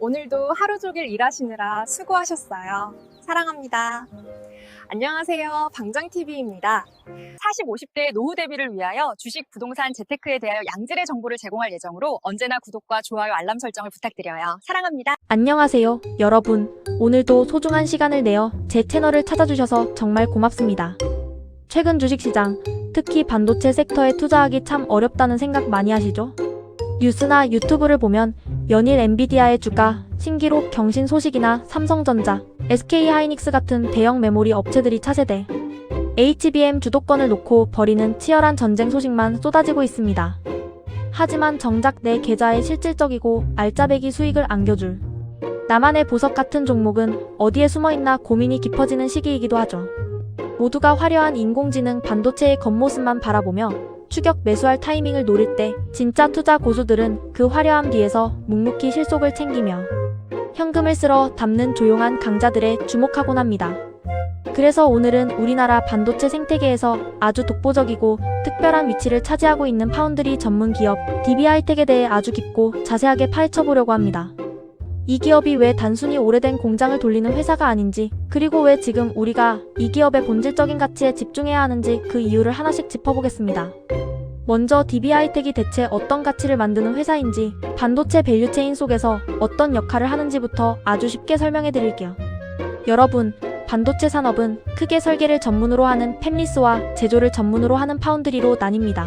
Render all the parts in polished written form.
오늘도 하루 종일 일하시느라 수고하셨어요. 사랑합니다. 안녕하세요. 방정TV입니다. 40, 50대 노후 대비를 위하여 주식, 부동산, 재테크에 대하여 양질의 정보를 제공할 예정으로 언제나 구독과 좋아요, 알람 설정을 부탁드려요. 사랑합니다. 안녕하세요, 여러분. 오늘도 소중한 시간을 내어 제 채널을 찾아주셔서 정말 고맙습니다. 최근 주식시장, 특히 반도체 섹터에 투자하기 참 어렵다는 생각 많이 하시죠? 뉴스나 유튜브를 보면 연일 엔비디아의 주가, 신기록 경신 소식이나 삼성전자, SK하이닉스 같은 대형 메모리 업체들이 차세대, HBM 주도권을 놓고 벌이는 치열한 전쟁 소식만 쏟아지고 있습니다. 하지만 정작 내 계좌에 실질적이고 알짜배기 수익을 안겨줄 나만의 보석 같은 종목은 어디에 숨어있나 고민이 깊어지는 시기이기도 하죠. 모두가 화려한 인공지능 반도체의 겉모습만 바라보며 추격 매수할 타이밍을 노릴 때 진짜 투자 고수들은 그 화려함 뒤에서 묵묵히 실속을 챙기며 현금을 쓸어 담는 조용한 강자들에 주목하곤 합니다. 그래서 오늘은 우리나라 반도체 생태계에서 아주 독보적이고 특별한 위치를 차지하고 있는 파운드리 전문 기업 DB하이텍에 대해 아주 깊고 자세하게 파헤쳐보려고 합니다. 이 기업이 왜 단순히 오래된 공장을 돌리는 회사가 아닌지, 그리고 왜 지금 우리가 이 기업의 본질적인 가치에 집중해야 하는지 그 이유를 하나씩 짚어보겠습니다. 먼저 DB하이텍이 대체 어떤 가치를 만드는 회사인지, 반도체 밸류체인 속에서 어떤 역할을 하는지부터 아주 쉽게 설명해 드릴게요. 여러분, 반도체 산업은 크게 설계를 전문으로 하는 팹리스와 제조를 전문으로 하는 파운드리로 나뉩니다.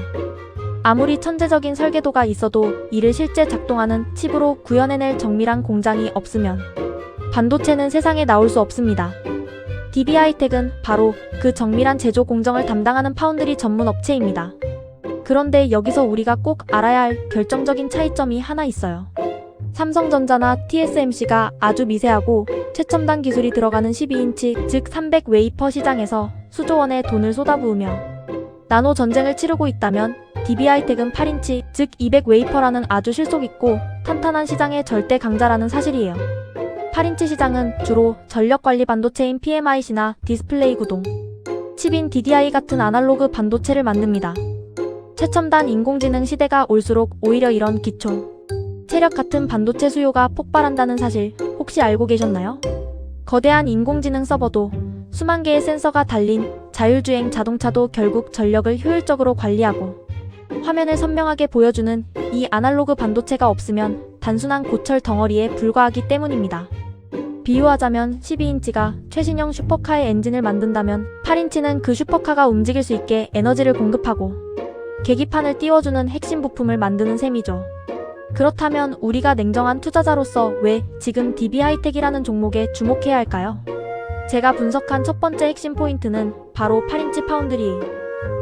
아무리 천재적인 설계도가 있어도 이를 실제 작동하는 칩으로 구현해낼 정밀한 공장이 없으면 반도체는 세상에 나올 수 없습니다. DB하이텍은 바로 그 정밀한 제조 공정을 담당하는 파운드리 전문 업체입니다. 그런데 여기서 우리가 꼭 알아야 할 결정적인 차이점이 하나 있어요. 삼성전자나 TSMC가 아주 미세하고 최첨단 기술이 들어가는 12인치 즉 300 웨이퍼 시장에서 수조 원의 돈을 쏟아부으며 나노 전쟁을 치르고 있다면 DB하이텍은 8인치 즉 200 웨이퍼라는 아주 실속있고 탄탄한 시장의 절대 강자라는 사실이에요. 8인치 시장은 주로 전력관리 반도체인 PMIC나 디스플레이 구동, 칩인 DDI 같은 아날로그 반도체를 만듭니다. 최첨단 인공지능 시대가 올수록 오히려 이런 기초, 체력 같은 반도체 수요가 폭발한다는 사실 혹시 알고 계셨나요? 거대한 인공지능 서버도 수만 개의 센서가 달린 자율주행 자동차도 결국 전력을 효율적으로 관리하고 화면을 선명하게 보여주는 이 아날로그 반도체가 없으면 단순한 고철 덩어리에 불과하기 때문입니다. 비유하자면 12인치가 최신형 슈퍼카의 엔진을 만든다면 8인치는 그 슈퍼카가 움직일 수 있게 에너지를 공급하고 계기판을 띄워주는 핵심 부품을 만드는 셈이죠. 그렇다면 우리가 냉정한 투자자로서 왜 지금 DB하이텍이라는 종목에 주목해야 할까요? 제가 분석한 첫 번째 핵심 포인트는 바로 8인치 파운드리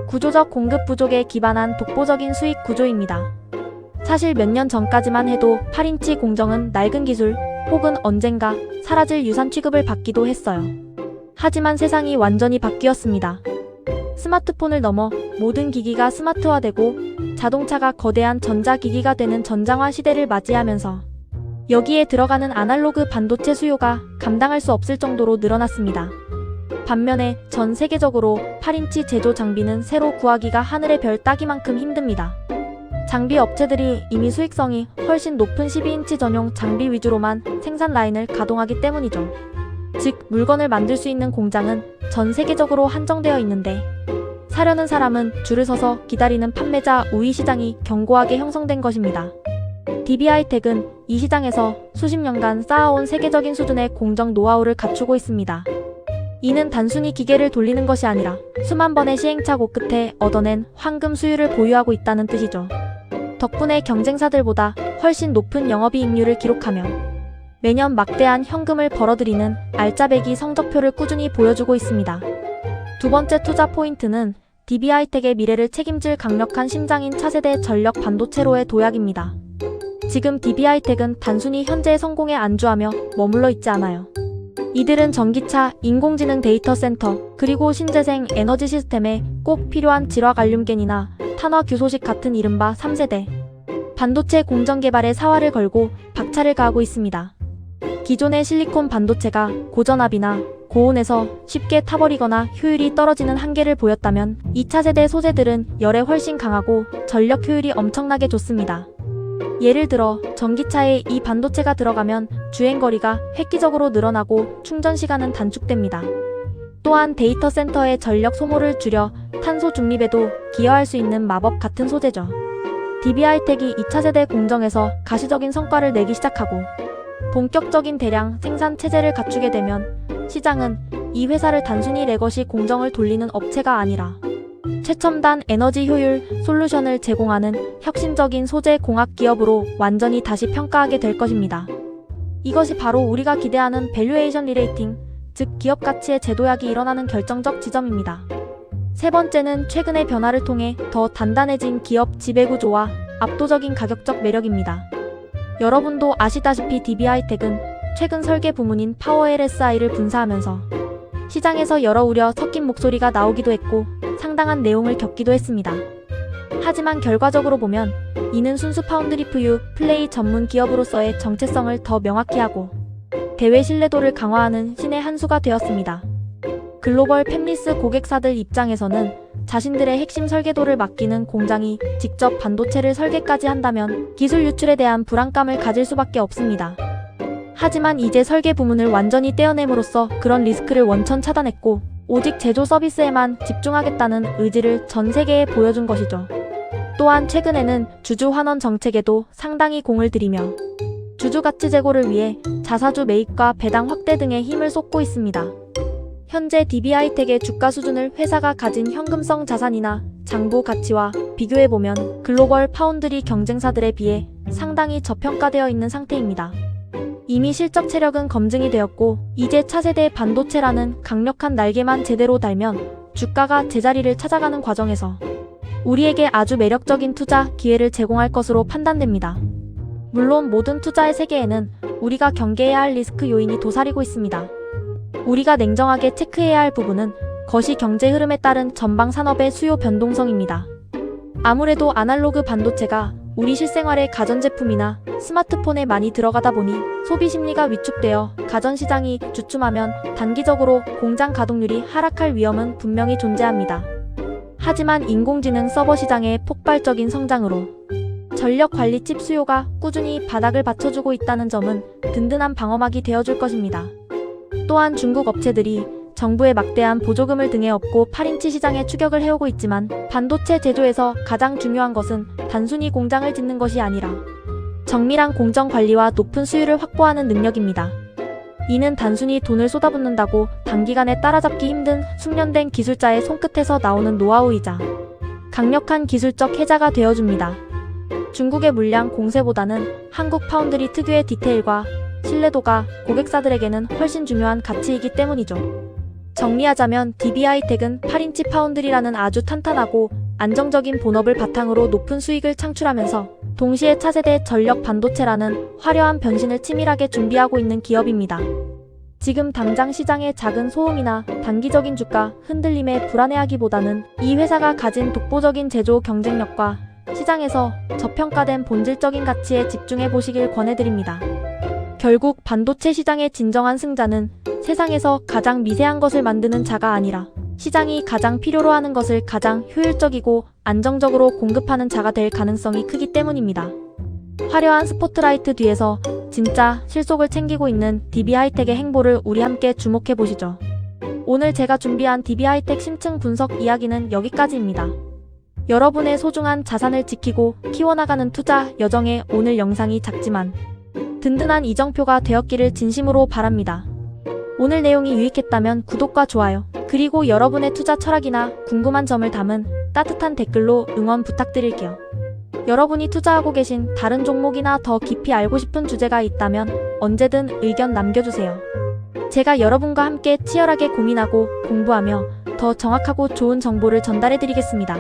구조적 공급 부족에 기반한 독보적인 수익 구조입니다. 사실 몇 년 전까지만 해도 8인치 공정은 낡은 기술 혹은 언젠가 사라질 유산 취급을 받기도 했어요. 하지만 세상이 완전히 바뀌었습니다. 스마트폰을 넘어 모든 기기가 스마트화되고 자동차가 거대한 전자기기가 되는 전장화 시대를 맞이하면서 여기에 들어가는 아날로그 반도체 수요가 감당할 수 없을 정도로 늘어났습니다. 반면에 전 세계적으로 8인치 제조 장비는 새로 구하기가 하늘의 별 따기만큼 힘듭니다. 장비 업체들이 이미 수익성이 훨씬 높은 12인치 전용 장비 위주로만 생산 라인을 가동하기 때문이죠. 즉, 물건을 만들 수 있는 공장은 전 세계적으로 한정되어 있는데 사려는 사람은 줄을 서서 기다리는 판매자 우위 시장이 견고하게 형성된 것입니다. DB하이텍은 이 시장에서 수십 년간 쌓아온 세계적인 수준의 공정 노하우를 갖추고 있습니다. 이는 단순히 기계를 돌리는 것이 아니라 수만 번의 시행착오 끝에 얻어낸 황금 수율을 보유하고 있다는 뜻이죠. 덕분에 경쟁사들보다 훨씬 높은 영업이익률을 기록하며 매년 막대한 현금을 벌어들이는 알짜배기 성적표를 꾸준히 보여주고 있습니다. 두 번째 투자 포인트는 DB하이텍의 미래를 책임질 강력한 심장인 차세대 전력 반도체로의 도약입니다. 지금 DB하이텍은 단순히 현재의 성공에 안주하며 머물러 있지 않아요. 이들은 전기차, 인공지능 데이터 센터, 그리고 신재생 에너지 시스템에 꼭 필요한 질화 갈륨겐이나 탄화 규소식 같은 이른바 3세대 반도체 공정 개발에 사활을 걸고 박차를 가하고 있습니다. 기존의 실리콘 반도체가 고전압이나 고온에서 쉽게 타버리거나 효율이 떨어지는 한계를 보였다면 2차 세대 소재들은 열에 훨씬 강하고 전력 효율이 엄청나게 좋습니다. 예를 들어 전기차에 이 반도체가 들어가면 주행거리가 획기적으로 늘어나고 충전 시간은 단축됩니다. 또한 데이터 센터의 전력 소모를 줄여 탄소 중립에도 기여할 수 있는 마법 같은 소재죠. DB하이텍이 2차 세대 공정에서 가시적인 성과를 내기 시작하고 본격적인 대량 생산 체제를 갖추게 되면 시장은 이 회사를 단순히 레거시 공정을 돌리는 업체가 아니라 최첨단 에너지 효율 솔루션을 제공하는 혁신적인 소재 공학 기업으로 완전히 다시 평가하게 될 것입니다. 이것이 바로 우리가 기대하는 밸류에이션 리레이팅, 즉 기업 가치의 재도약이 일어나는 결정적 지점입니다. 세 번째는 최근의 변화를 통해 더 단단해진 기업 지배구조와 압도적인 가격적 매력입니다. 여러분도 아시다시피 DB하이텍은 최근 설계 부문인 파워 LSI를 분사하면서 시장에서 여러 우려 섞인 목소리가 나오기도 했고 상당한 내용을 겪기도 했습니다. 하지만 결과적으로 보면 이는 순수 파운드리 푸유 플레이 전문 기업으로서의 정체성을 더 명확히 하고 대외 신뢰도를 강화하는 신의 한 수가 되었습니다. 글로벌 팹리스 고객사들 입장에서는 자신들의 핵심 설계도를 맡기는 공장이 직접 반도체를 설계까지 한다면 기술 유출에 대한 불안감을 가질 수밖에 없습니다. 하지만 이제 설계 부문을 완전히 떼어냄으로써 그런 리스크를 원천 차단했고 오직 제조 서비스에만 집중하겠다는 의지를 전 세계에 보여준 것이죠. 또한 최근에는 주주 환원 정책에도 상당히 공을 들이며 주주 가치 제고를 위해 자사주 매입과 배당 확대 등에 힘을 쏟고 있습니다. 현재 DB하이텍의 주가 수준을 회사가 가진 현금성 자산이나 장부 가치와 비교해보면 글로벌 파운드리 경쟁사들에 비해 상당히 저평가되어 있는 상태입니다. 이미 실적 체력은 검증이 되었고 이제 차세대 반도체라는 강력한 날개만 제대로 달면 주가가 제자리를 찾아가는 과정에서 우리에게 아주 매력적인 투자 기회를 제공할 것으로 판단됩니다. 물론 모든 투자의 세계에는 우리가 경계해야 할 리스크 요인이 도사리고 있습니다. 우리가 냉정하게 체크해야 할 부분은 거시 경제 흐름에 따른 전방 산업의 수요 변동성입니다. 아무래도 아날로그 반도체가 우리 실생활의 가전제품이나 스마트폰에 많이 들어가다 보니 소비 심리가 위축되어 가전시장이 주춤하면 단기적으로 공장 가동률이 하락할 위험은 분명히 존재합니다. 하지만 인공지능 서버 시장의 폭발적인 성장으로 전력 관리 칩 수요가 꾸준히 바닥을 받쳐주고 있다는 점은 든든한 방어막이 되어줄 것입니다. 또한 중국 업체들이 정부의 막대한 보조금을 등에 업고 8인치 시장에 추격을 해오고 있지만 반도체 제조에서 가장 중요한 것은 단순히 공장을 짓는 것이 아니라 정밀한 공정 관리와 높은 수율을 확보하는 능력입니다. 이는 단순히 돈을 쏟아붓는다고 단기간에 따라잡기 힘든 숙련된 기술자의 손끝에서 나오는 노하우이자 강력한 기술적 해자가 되어줍니다. 중국의 물량 공세보다는 한국 파운드리 특유의 디테일과 신뢰도가 고객사들에게는 훨씬 중요한 가치이기 때문이죠. 정리하자면 DB하이텍은 8인치 파운드리라는 아주 탄탄하고 안정적인 본업을 바탕으로 높은 수익을 창출하면서 동시에 차세대 전력 반도체라는 화려한 변신을 치밀하게 준비하고 있는 기업입니다. 지금 당장 시장의 작은 소음이나 단기적인 주가 흔들림에 불안해하기보다는 이 회사가 가진 독보적인 제조 경쟁력과 시장에서 저평가된 본질적인 가치에 집중해 보시길 권해드립니다. 결국 반도체 시장의 진정한 승자는 세상에서 가장 미세한 것을 만드는 자가 아니라 시장이 가장 필요로 하는 것을 가장 효율적이고 안정적으로 공급하는 자가 될 가능성이 크기 때문입니다. 화려한 스포트라이트 뒤에서 진짜 실속을 챙기고 있는 DB하이텍의 행보를 우리 함께 주목해 보시죠. 오늘 제가 준비한 DB하이텍 심층 분석 이야기는 여기까지입니다. 여러분의 소중한 자산을 지키고 키워나가는 투자 여정에 오늘 영상이 작지만 든든한 이정표가 되었기를 진심으로 바랍니다. 오늘 내용이 유익했다면 구독과 좋아요, 그리고 여러분의 투자 철학이나 궁금한 점을 담은 따뜻한 댓글로 응원 부탁드릴게요. 여러분이 투자하고 계신 다른 종목이나 더 깊이 알고 싶은 주제가 있다면 언제든 의견 남겨주세요. 제가 여러분과 함께 치열하게 고민하고 공부하며 더 정확하고 좋은 정보를 전달해드리겠습니다.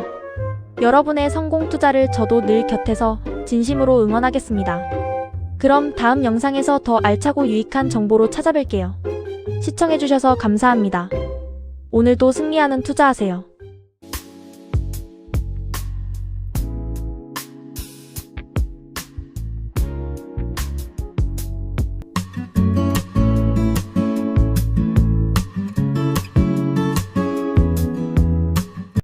여러분의 성공 투자를 저도 늘 곁에서 진심으로 응원하겠습니다. 그럼 다음 영상에서 더 알차고 유익한 정보로 찾아뵐게요. 시청해주셔서 감사합니다. 오늘도 승리하는 투자하세요.